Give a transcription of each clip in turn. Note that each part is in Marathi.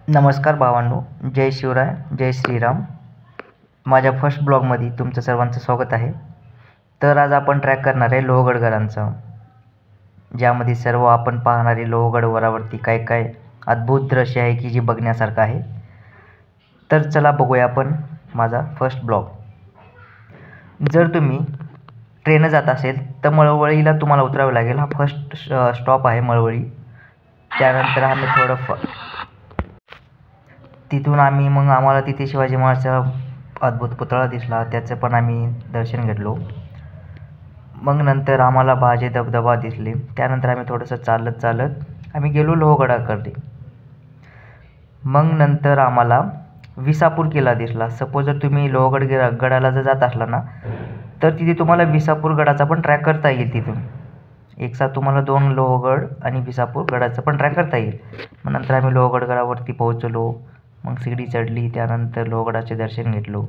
नमस्कार भावांनो, जय शिवराय, जय श्रीराम. माझ्या फर्स्ट ब्लॉगमध्ये तुमचं सर्वांचं स्वागत आहे. तर आज आपण ट्रॅक करणार आहे लोहगड गडांचा, ज्यामध्ये सर्व आपण पाहणारे लोहगड वरावरती काय काय अद्भुत दृश्य आहे की जे बघण्यासारखं आहे. तर चला बघूया आपण माझा फर्स्ट ब्लॉग. जर तुम्ही ट्रेन जात असेल तर मळवळीला तुम्हाला उतरावं लागेल. हा फर्स्ट स्टॉप आहे मळवळी. त्यानंतर आम्ही तिथून आम्हाला तिथे शिवाजी महाराजांचा अद्भुत पुतळा दिसला, त्याचं पण आम्ही दर्शन घेतलो. मग नंतर आम्हाला बाजे धबधबा दिसले. त्यानंतर आम्ही थोडंसं चालत आम्ही गेलो लोहगडाकडे. मग नंतर आम्हाला विसापूर किल्ला दिसला. सपोज जर तुम्ही लोहगड गडाला जर जात असला ना, तर तिथे तुम्हाला विसापूर गडाचा पण ट्रॅक करता येईल. तिथून एकसाथ तुम्हाला 2 लोहगड आणि विसापूर गडाचा पण ट्रॅक करता येईल. मग नंतर आम्ही लोहगड गडावरती पोहोचलो. मग शिडी चढली. त्यानंतर लोहगडाचे दर्शन घेतलो.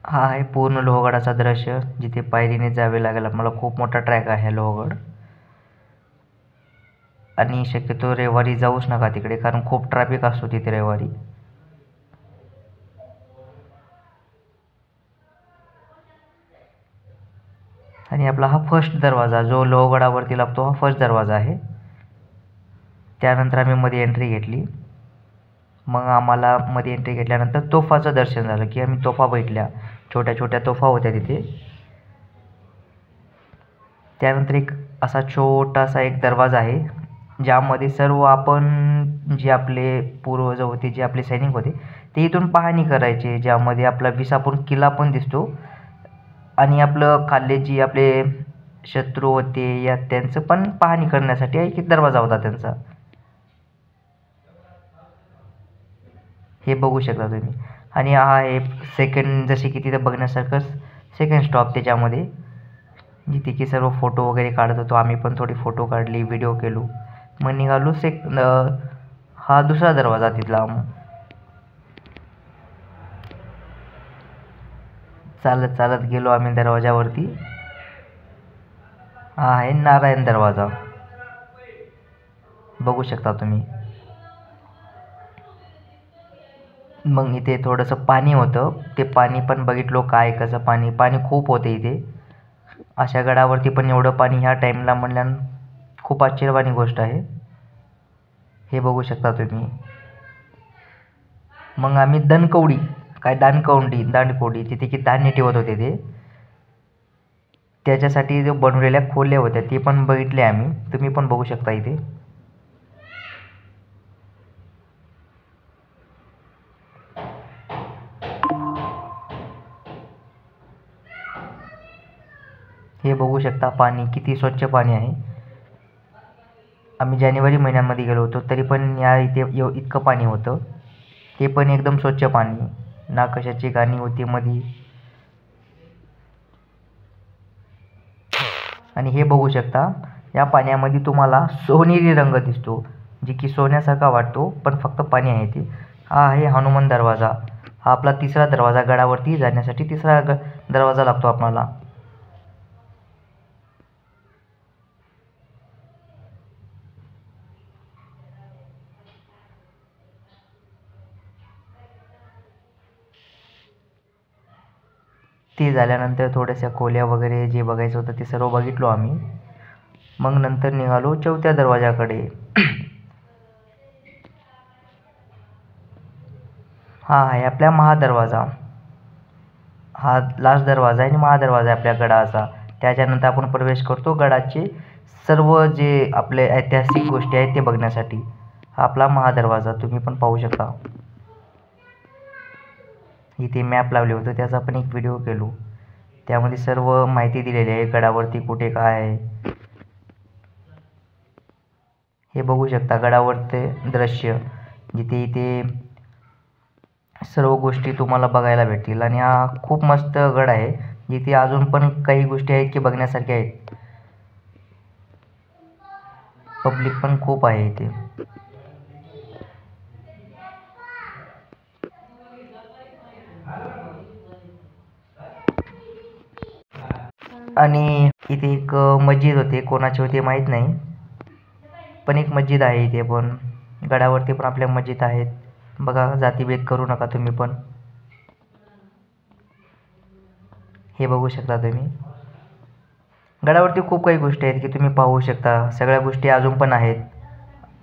हा आहे पूर्ण लोहगडाचा दृश्य, जिथे पायरीने जावे लागेल. मला खूप मोठा ट्रॅक आहे लोहगड. आणि शक्यतो रविवारी जाऊच नका तिकडे, कारण खूप ट्रॅफिक असतो तिथे रविवारी. आणि आपला हा फर्स्ट दरवाजा जो लोहगडावरती लागतो, हा फर्स्ट दरवाजा आहे. त्यानंतर आम्ही मध्ये एंट्री घेतली. मग आम्हाला मध्ये एंट्री घेतल्यानंतर तोफाचं दर्शन झालं, की आम्ही तोफा बघितल्या. छोट्या छोट्या तोफा होत्या तिथे. त्यानंतर एक असा छोटासा एक दरवाजा आहे, ज्यामध्ये सर्व आपण जे आपले पूर्वज होते, जे आपले सैनिक होते, ते इथून पाहणी करायचे. ज्यामध्ये आपला विसापूर किल्ला पण दिसतो. आणि आपलं खाल्ले जे आपले शत्रू होते या त्यांचं पण पाहणी करण्यासाठी एक दरवाजा होता त्यांचा. हे बघू शकता तुम्ही. आणि हा आहे सेकंड, जसे की तिथे बघण्यासारखं सेकंड स्टॉप त्याच्यामध्ये, जिथे की सर्व फोटो वगैरे काढत होतो. आम्ही पण थोडी फोटो काढली, व्हिडिओ केलो. मग निघालो हा दुसरा दरवाजा तिथला. चालत चालत गेलो आम्ही दरवाजावरती. हा आहे नारायण दरवाजा, बघू शकता तुम्ही. मग इथे थोडंसं पाणी होतं, ते पाणी पण बघितलो. काय कसं पाणी खूप होते इथे. अशा गडावरती पण एवढं पाणी ह्या टाईमला म्हणल्यानं खूप आश्चर्यवाणी गोष्ट आहे. हे बघू शकता तुम्ही. मग आम्ही दानकवडी तिथे की धान्य ठेवत होते ते, त्याच्यासाठी जो बनवलेल्या खोल्या होत्या ते पण बघितले आम्ही. तुम्ही पण बघू शकता इथे. हे बघू शकता पाणी किती स्वच्छ पाणी आहे. आम्ही जानेवारी महिन्यामध्ये गेलो होतो, तरी पण इथे इतकं पाणी होतं. ते पण एकदम स्वच्छ पाणी, ना कशाची घाणी होती मध्ये. आणि हे बघू शकता, या पाण्यामध्ये तुम्हाला सोनेरी रंग दिसतो, जे की सोन्यासारखा वाटतो, पण फक्त पाणी आहे ते. हा आहे हनुमान दरवाजा. हा आपला तिसरा दरवाजा, गडावरती जाण्यासाठी तिसरा दरवाजा लागतो आपल्याला. ते झाल्यानंतर थोड्याशा खोल्या वगैरे जे बघायचं होतं ते सर्व बघितलो आम्ही. मग नंतर निघालो चौथ्या दरवाजाकडे. हा आहे आपला महादरवाजा. हा लास्ट दरवाजा आहे आणि महादरवाजा आहे आपल्या गडाचा. त्याच्यानंतर आपण प्रवेश करतो गडाचे सर्व जे आपले ऐतिहासिक गोष्टी आहेत ते बघण्यासाठी. हा आपला महादरवाजा तुम्ही पण पाहू शकता. इथे मॅप लावले होते, त्याचा पण एक व्हिडिओ केलो. त्यामध्ये सर्व माहिती दिलेली आहे, गडावरती कुठे काय आहे. हे बघू शकता गडावरचे दृश्य, जिथे इथे सर्व गोष्टी तुम्हाला बघायला भेटतील. आणि हा खूप मस्त गड आहे, जिथे अजून पण काही गोष्टी आहेत की बघण्यासारख्या आहेत. पब्लिक पण खूप आहे इथे. आणि इथे एक मस्जिद होते, कोणाची होती माहीत नाही, पण एक मस्जिद आहे इथे पण. गडावरती पण आपल्या मस्जिद आहेत. बघा, जातीभेद करू नका तुम्ही पण. हे बघू शकता तुम्ही. गडावरती खूप काही गोष्टी आहेत की तुम्ही पाहू शकता. सगळ्या गोष्टी अजून पण आहेत.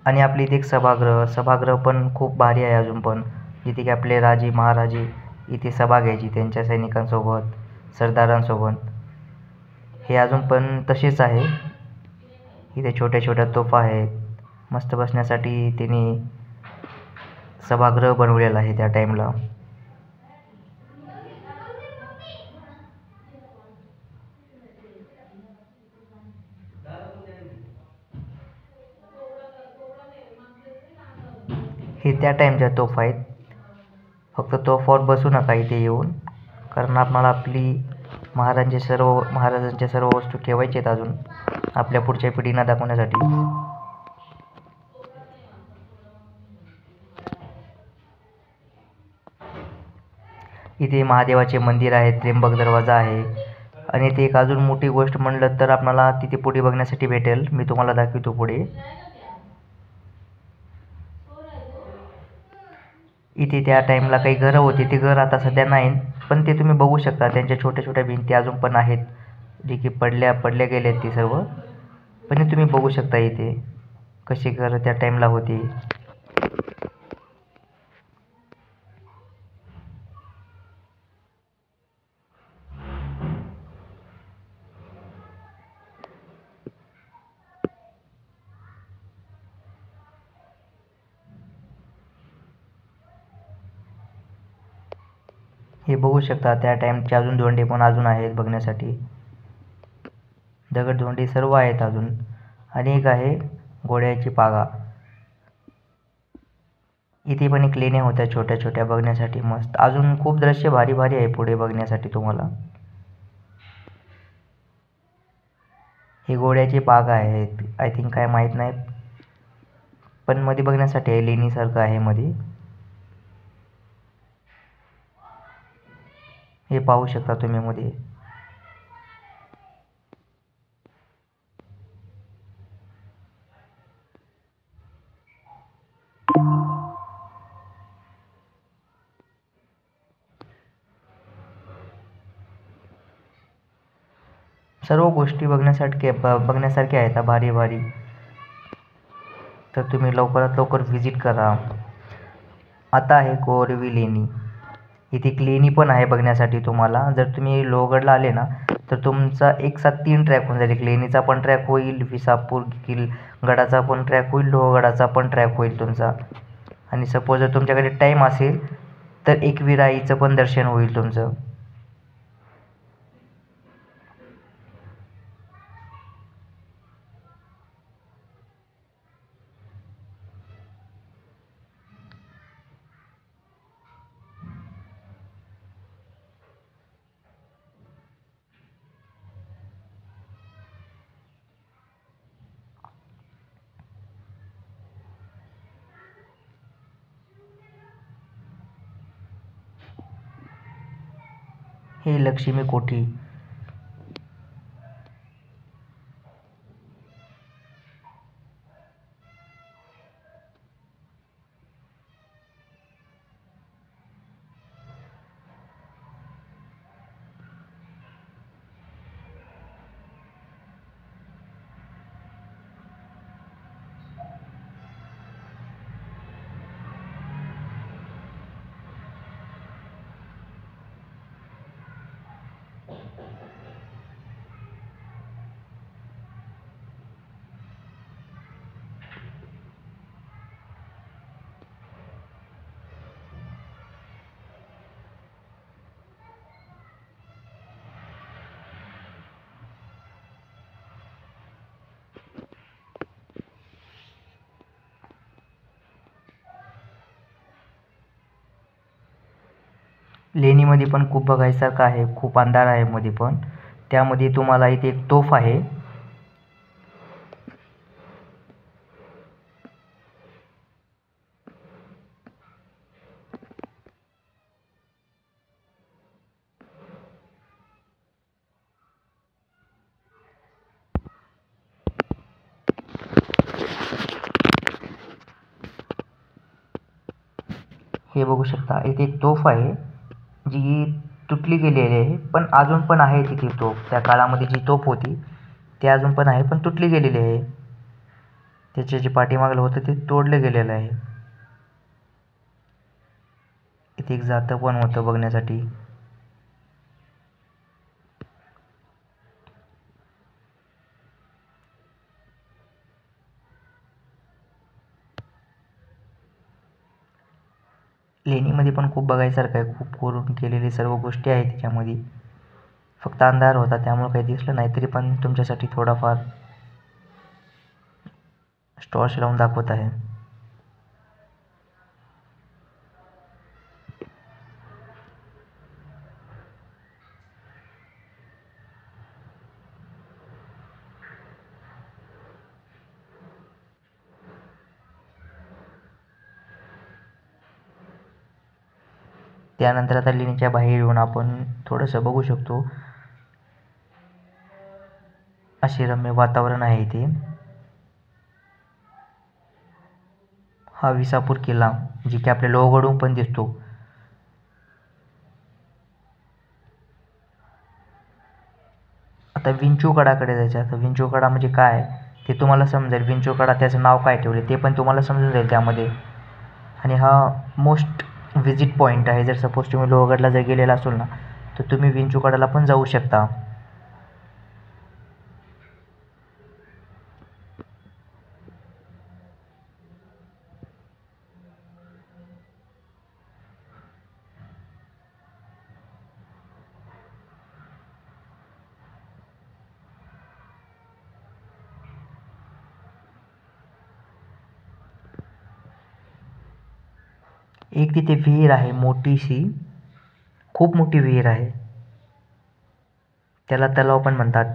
आणि आपली इथे एक सभागृह पण खूप भारी आहे अजून पण. जिथे की आपले राजे महाराजे इथे सभा घ्यायची त्यांच्या सैनिकांसोबत, सरदारांसोबत. हे अजून पण तसेच आहे. इथे छोट्या छोट्या तोफा आहेत. मस्त बसण्यासाठी त्यांनी सभागृह बनवलेलं आहे त्या टाईमला. हे त्या टाईमच्या तोफा आहेत. फक्त तोफावर बसू नका इथे येऊन, कारण आपल्याला महाराजांच्या सर्व वस्तू ठेवायच्या आहेत अजून आपल्या पुढच्या पिढींना दाखवण्यासाठी. इथे महादेवाचे मंदिर आहे, त्र्यंबक दरवाजा आहे. आणि ते एक अजून मोठी गोष्ट म्हणलं तर आपल्याला तिथे पुढे बघण्यासाठी भेटेल. मी तुम्हाला दाखवतो पुढे. इथे त्या टाईमला काही घरं होती, ते घर आता सध्या नाहीत, पण ते तुम्ही बघू शकता. त्यांच्या छोट्या छोट्या भिंती अजून पण आहेत, जे की पडल्या गेल्यात ते सर्व. पण तुम्ही बघू शकता इथे कशी घरं त्या टाईमला होती. हे बघू शकता त्या टाईमचे अजून धोंडे पण अजून आहेत बघण्यासाठी. दगडधोंडे सर्व आहेत अजून. आणि एक आहे घोड्याची पागा. इथे पण एक लेण्या होत्या छोट्या छोट्या बघण्यासाठी मस्त. अजून खूप दृश्य भारी भारी आहे पुढे बघण्यासाठी तुम्हाला. हे घोड्याची पागा आहेत, आय थिंक, काय माहीत नाही, पण मध्ये बघण्यासाठी आहे, लेणीसारखं आहे मध्ये. हे पाहू शकता तुम्ही मध्ये. सर्व गोष्टी बघण्यासारख्या आहेत भारी भारी. तर तुम्ही लवकरात लवकर व्हिजिट करा. आता आहे कोरवी लेणी. इथे एक लेणी पण आहे बघण्यासाठी तुम्हाला. जर तुम्ही लोहगडला आले ना, तर तुमचा एक साथ 3 ट्रॅक होऊन जाईल. एक लेणीचा पण ट्रॅक होईल, विसापूर गडाचा पण ट्रॅक होईल, लोहगडाचा पण ट्रॅक होईल तुमचा. आणि सपोज जर तुमच्याकडे टाईम असेल तर एकविराईचं पण दर्शन होईल तुमचं. हे लक्ष्मी कोठी. लेणीमध्ये पण खूप बघायसारखं आहे. खूप अंधार आहे मध्ये पण. त्यामध्ये तुम्हाला इथे एक तोफ आहे. हे बघू शकता, इथे एक तोफ आहे जी तुटली गेलेली आहे, पण अजून पण आहे तिथे तोफ. त्या काळामध्ये जी तोफ होती ती अजून पण आहे, पण तुटली गेलेली आहे. त्याचे जे पाठीमागलं होतं ते तोडलं गेलेलं आहे. इथे एक जातं पण होतं बघण्यासाठी. लेणीमध्ये पण खूप बघायसारखं आहे. खूप कोरून केलेली सर्व गोष्टी आहेत त्याच्यामध्ये. फक्त अंधार होता त्यामुळे काही दिसलं नाही, तरी पण तुमच्यासाठी थोडाफार टॉर्च लावून दाखवत आहे. त्यानंतर आता लेणीच्या बाहेर येऊन आपण थोडंसं बघू शकतो. असे रम्य वातावरण आहे इथे. हा विसापूर किल्ला, जी की आपल्या लोहगडहून पण दिसतो. आता विंचूगडाकडे जायचं. आता विंचूगडा म्हणजे काय ते तुम्हाला समजेल. विंचूगडा त्याचं नाव काय ठेवले ते पण तुम्हाला समजून जाईल त्यामध्ये. आणि हा मोस्ट व्हिजिट पॉईंट आहे. जर सपोज तुम्ही लोहगडला जर गेलेला असाल ना, तर तुम्ही विंचूगडाला पण जाऊ शकता. एक तिथे विहीर आहे मोठीशी, खूप मोठी विहीर आहे. त्याला तलाव पण म्हणतात.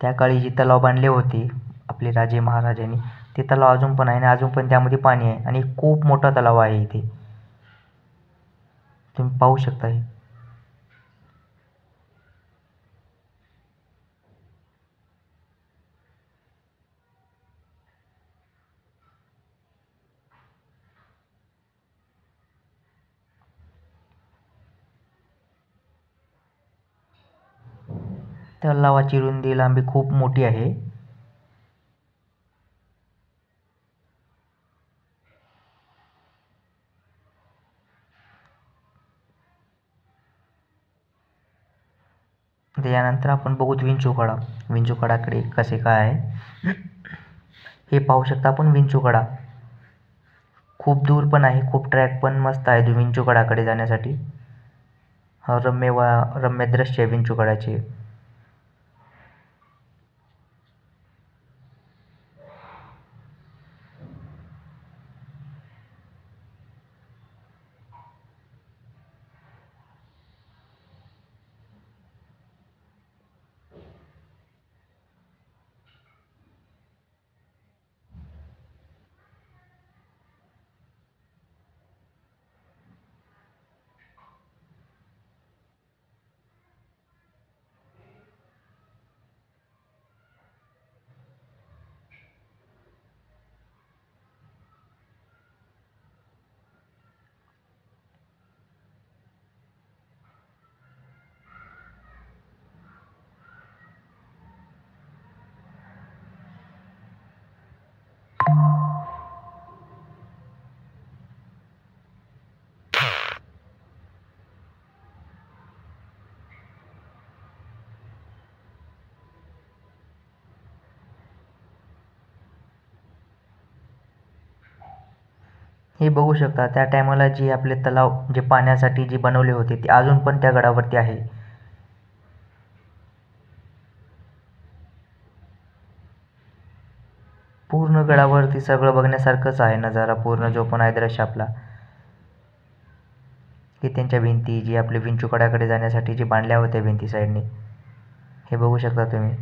त्या काळी जे तलाव बांधले होते आपले राजे महाराजांनी, ते तलाव अजून पण आहे आणि अजून पण त्यामध्ये पाणी आहे आणि खूप मोठा तलाव आहे इथे. तुम्ही पाहू शकता. तलावाची रुंदी लांबी खूप मोठी आहे. त्यानंतर आपण बघू विंचूकडा. विंचूकडाकडे कसे काय आहे हे पाहू शकता आपण. विंचूकडा खूप दूर पण आहे, खूप ट्रॅक पण मस्त आहे विंचूकडाकडे जाण्यासाठी. हा रम्य दृश्य आहे विंचूकडाचे. हे बघू शकता त्या टायमाला जे आपले तलाव जे पाण्यासाठी जे बनवले होते ते अजून पण त्या गडावरती आहे. पूर्ण गडावरती सगळं बघण्यासारखंच आहे नजारा. पूर्ण जो पण आहे दृश्य आपला, हे त्यांच्या भिंती जी आपल्या विंचूकडाकडे जाण्यासाठी जे बांधल्या होत्या भिंती साईडने, हे बघू शकता तुम्ही.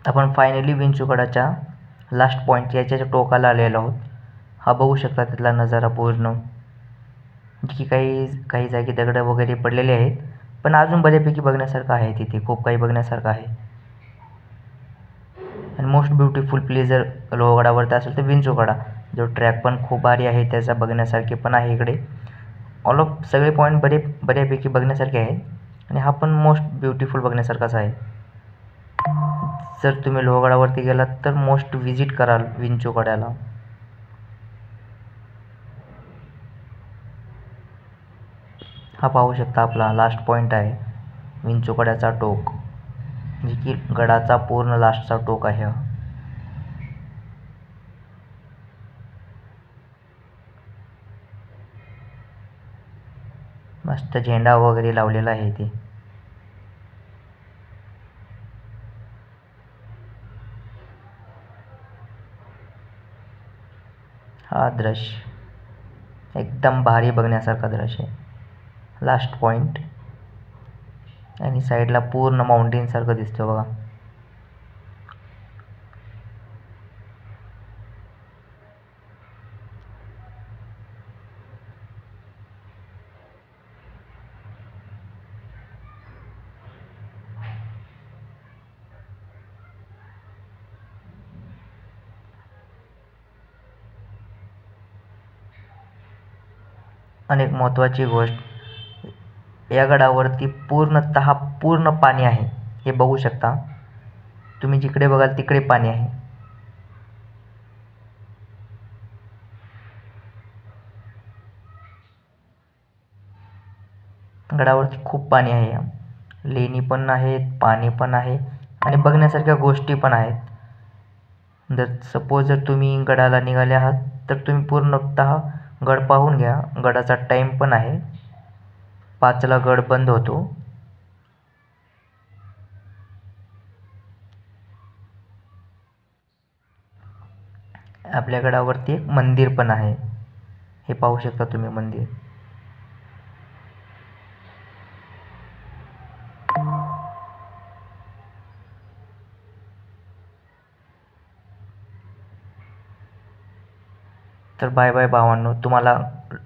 आपण फायनली विंचूगडाच्या लास्ट पॉईंट याच्या टोकाला आलेलो आहोत. हा बघू शकता तिथला नजारा पूर्ण, की काही जागी दगडं वगैरे पडलेले आहेत, पण अजून बऱ्यापैकी बघण्यासारखं आहे. तिथे खूप काही बघण्यासारखं आहे. आणि मोस्ट ब्युटिफुल प्लेस जर लोहगडावरती असेल तर विंचूगडा. जो ट्रॅक पण खूप भारी आहे, त्याचा बघण्यासारखे पण आहे. इकडे ऑल ऑफ सगळे पॉईंट बऱ्यापैकी बघण्यासारखे आहेत आणि हा पण मोस्ट ब्युटिफुल बघण्यासारखाच आहे. जर तुम्ही लोहगडावरती गेलात तर मोस्ट विजिट कराल विंचूगडाला. हा पाहू शकता आपला लास्ट पॉईंट आहे, विंचूगडाचा टोक, जे की गडाचा पूर्ण लास्टचा टोक आहे हा. मस्त झेंडा वगैरे लावलेला आहे इथे. हा दृश्य एकदम भारी बघण्यासारखा दृश्य आहे. लास्ट पॉईंट आणि साईडला पूर्ण माउंटेन सारखं दिसतं बघा. आणि एक महत्त्वाची गोष्ट, या गडावरती पूर्ण पाणी आहे. हे बघू शकता तुम्ही, जिकडे बघाल तिकडे पाणी आहे. गडावरती खूप पाणी आहे. लेणी पण आहेत, पाणी पण आहे आणि बघण्यासारख्या गोष्टी पण आहेत. जर तुम्ही गडाला निघाले आहात तर तुम्ही पूर्णतः गड पाहून घ्या. गडाचा टाईम पण आहे, 5ला गड बंद होतो. आपल्या गडावरती एक मंदिर पण आहे, हे पाहू शकता तुम्ही मंदिर. तर बाय बाय भावांनो. तुम्हाला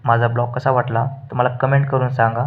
माझा ब्लॉग कसा वाटला तर मला कमेंट करून सांगा.